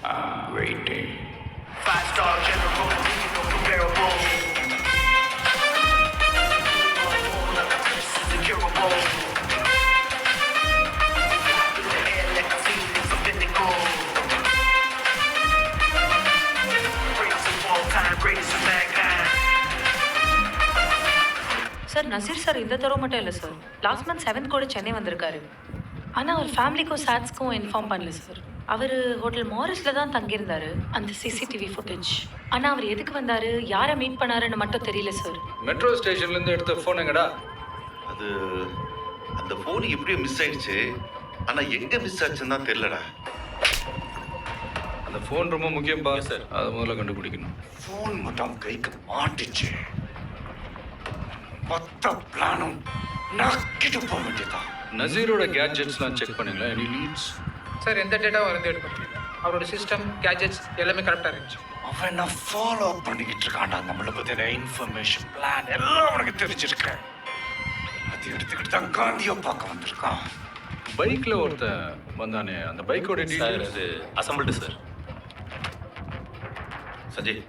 I'm waiting. Five-star general, regional comparable. Like a prince is incurable. In the air like a phoenix of indigo. Greatest of all time, greatest of mankind. Sir Naseer sir இந்த தடவை மட்டும் இல்லை sir, last month 7th கூட சென்னை வந்திருக்காரு. ஆனால் அவர் ஃபேமிலிக்கும் சாட்ஸ்க்கும் inform பண்ணல sir. அவர் hotel மாரிஸில் தான் தங்கியிருந்தாரு. அந்த சிசிடிவி ஃபுட்டேஜ். ஆனால் அவர் எதுக்கு வந்தார், யாரை மீட் பண்ணாருன்னு மட்டும் தெரியல சார். மெட்ரோ ஸ்டேஷன்லேருந்து எடுத்த ஃபோன் எங்கடா? அது அந்த ஃபோன் எப்படியோ மிஸ் ஆயிடுச்சு. ஆனால் எங்கே மிஸ் ஆச்சுன்னு தான் தெரியலடா. அந்த ஃபோன் ரொம்ப முக்கியம்பா சார், அதை முதல்ல கண்டுபிடிக்கணும். ஃபோன் மட்டும் கைக்கு மாட்டிச்சு, மொத்த பிளானும் நக்கிட்டு போக வேண்டியதான். நசீரோட கேட்ஜெட்ஸ்லாம் செக் பண்ணீங்களா? Any leads? சார் எந்த டேட்டாவும் வந்து எடுக்க முடியல. அவரோட சிஸ்டம் கேஜெட்ஸ் எல்லாமே கரெக்டாக இருந்துச்சு. அவன் நான் ஃபாலோ பண்ணிக்கிட்டு இருக்கான்டா. நம்மளை பற்றின இன்ஃபர்மேஷன் பிளான் எல்லாம் அவனுக்கு தெரிஞ்சிருக்கு. அது எடுத்துக்கிட்டு தான் காந்தியை பார்க்க வந்திருக்கான். பைக்கில் ஒருத்தன் வந்தானே, அந்த பைக்கோட சார் டீட்டெயில்ஸ்? அது அசம்பிள்டு சார். சஞ்சய்,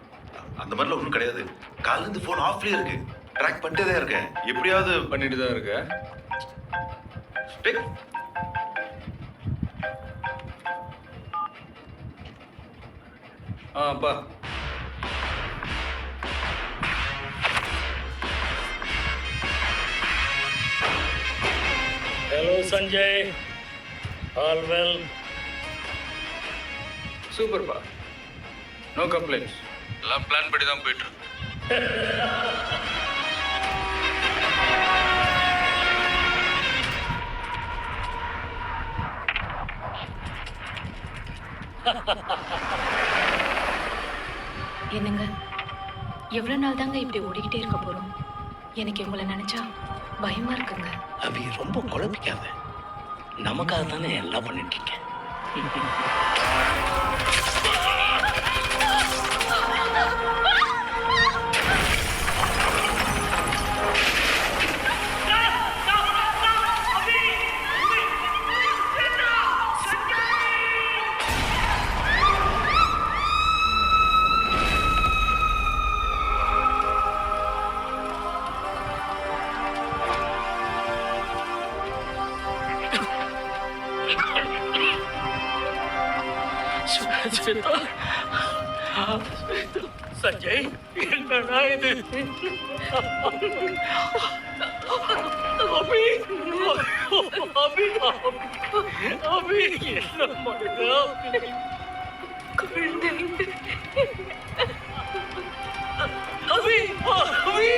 அந்த மாதிரிலாம் ஒன்றும் கிடையாது. காலேருந்து ஃபோன் ஆஃப்லேயே இருக்கு. ட்ராக் பண்ணிட்டே தான் இருக்கேன். எப்படியாவது பண்ணிட்டு தான் இருக்க. டேய், அப்பா Hello Sanjay, all well? சூப்பர்ப்பா, நோ கம்ப்ளைண்ட்ஸ். எல்லாம் பிளான் படி தான் போயிட்டு இருக்கு. என்னங்க, எவ்வளோ நாள் தாங்க இப்படி ஓடிக்கிட்டே இருக்க போகிறோம்? எனக்கு உங்களை நினச்சா பயமா இருக்குங்க. அபி ரொம்ப குழப்பிக்காத, நமக்காக தானே எல்லாம் பண்ணிட்டு இருக்கேன். சஞ்சய், என்னடா இது? அபி, அபி, அபி, என்ன பண்ணுங்க? அபி, அபி,